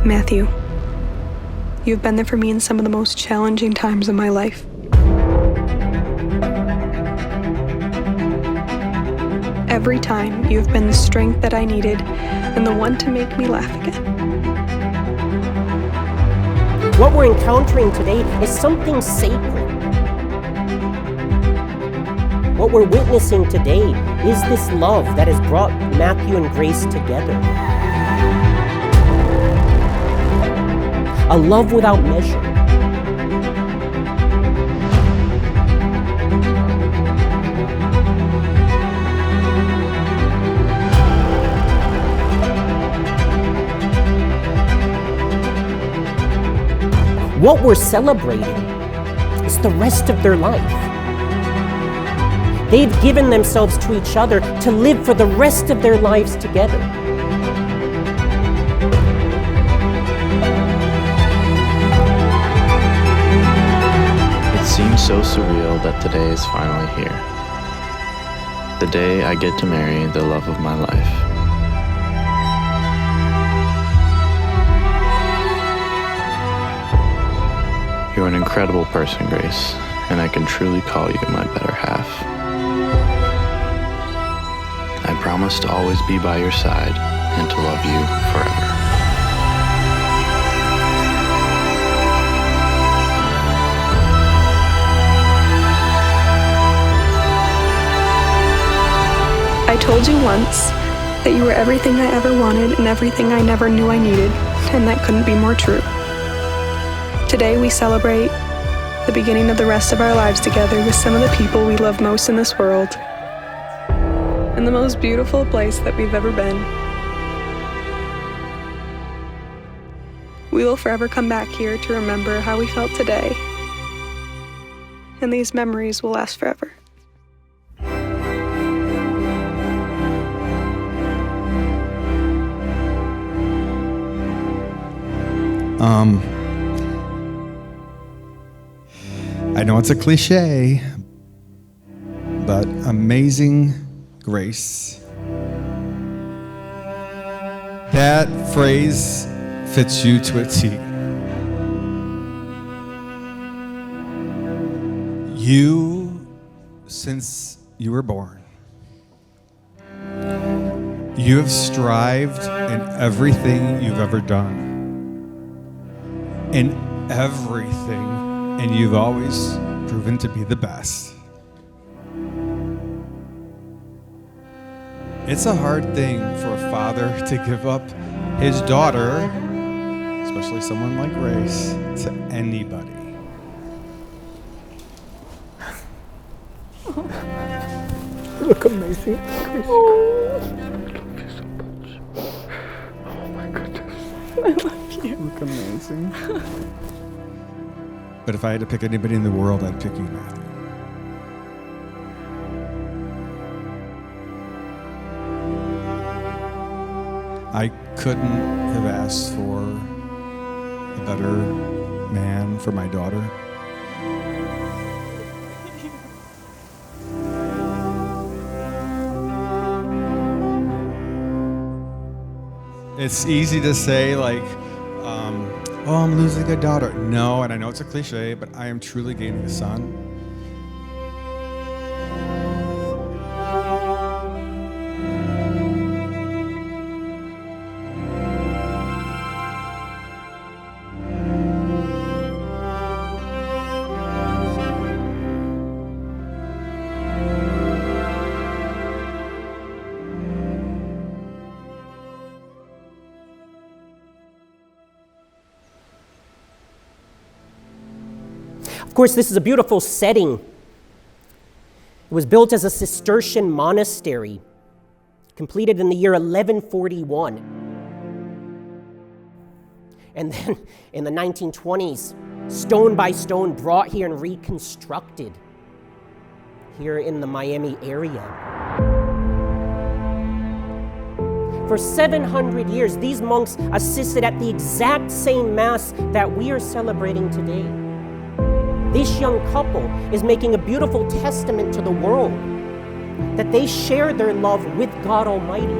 Matthew, you've been there for me in some of the most challenging times of my life. Every time, you've been the strength that I needed and the one to make me laugh again. What we're encountering today is something sacred. What we're witnessing today is this love that has brought Matthew and Grace together. A love without measure. What we're celebrating is the rest of their life. They've given themselves to each other to live for the rest of their lives together. It seems so surreal that today is finally here. The day I get to marry the love of my life. You're an incredible person, Grace, and I can truly call you my better half. I promise to always be by your side and to love you forever. I told you once that you were everything I ever wanted and everything I never knew I needed, and that couldn't be more true. Today we celebrate the beginning of the rest of our lives together with some of the people we love most in this world, in the most beautiful place that we've ever been. We will forever come back here to remember how we felt today, and these memories will last forever. I know it's a cliche, but amazing grace. That phrase fits you to a T. You, since you were born, you have strived in everything you've ever done. In everything. And you've always proven to be the best. It's a hard thing for a father to give up his daughter, especially someone like Grace, to anybody. Look amazing. Oh, love you so much. Oh my goodness. I love you. Look amazing. But if I had to pick anybody in the world, I'd pick you, Matthew. I couldn't have asked for a better man for my daughter. It's easy to say, like, oh, I'm losing a daughter. No, and I know it's a cliche, but I am truly gaining a son. Of course, this is a beautiful setting. It was built as a Cistercian monastery, completed in the year 1141. And then in the 1920s, stone by stone, brought here and reconstructed here in the Miami area. For 700 years, these monks assisted at the exact same Mass that we are celebrating today. This young couple is making a beautiful testament to the world that they share their love with God Almighty.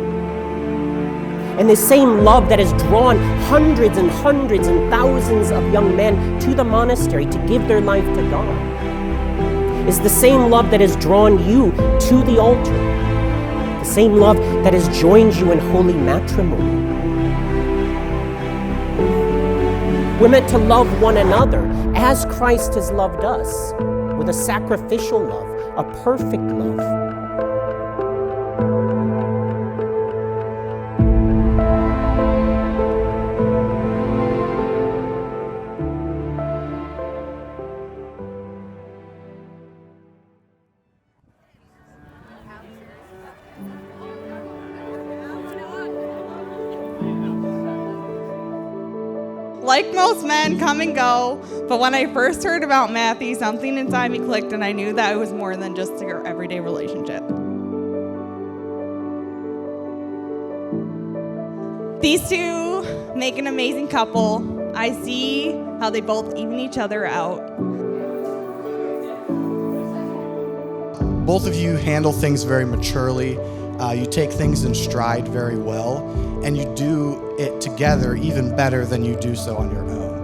And this same love that has drawn hundreds and hundreds and thousands of young men to the monastery to give their life to God is the same love that has drawn you to the altar, the same love that has joined you in holy matrimony. We're meant to love one another as Christ has loved us, with a sacrificial love, a perfect love. Like most men, come and go, but when I first heard about Matthew, something inside me clicked and I knew that it was more than just your everyday relationship. These two make an amazing couple. I see how they both even each other out. Both of you handle things very maturely. You take things in stride very well, and you do it together even better than you do so on your own.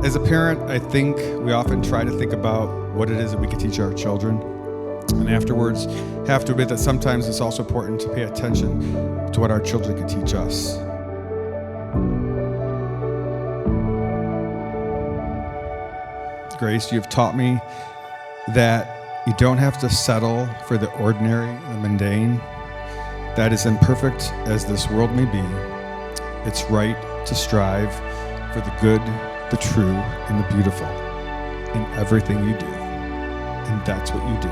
As a parent, I think we often try to think about what it is that we can teach our children. And afterwards, have to admit that sometimes it's also important to pay attention to what our children can teach us. Grace, you've taught me that you don't have to settle for the ordinary, the mundane. That as imperfect as this world may be, it's right to strive for the good, the true, and the beautiful in everything you do. And that's what you do.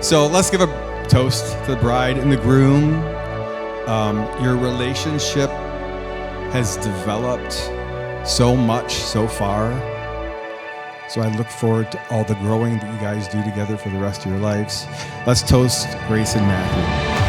So let's give a toast to the bride and the groom. Your relationship has developed so much so far. So I look forward to all the growing that you guys do together for the rest of your lives. Let's toast Grace and Matthew.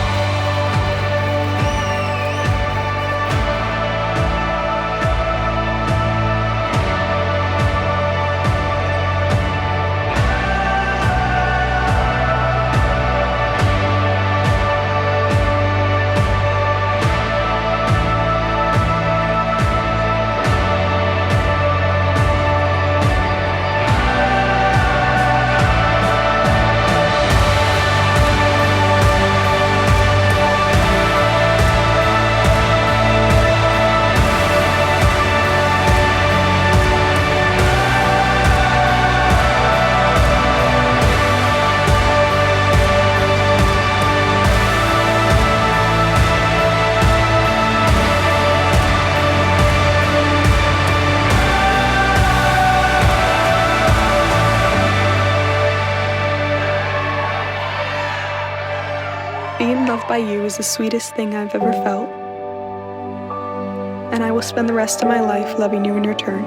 Being loved by you is the sweetest thing I've ever felt. And I will spend the rest of my life loving you in return.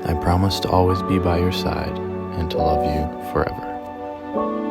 I promise to always be by your side and to love you forever.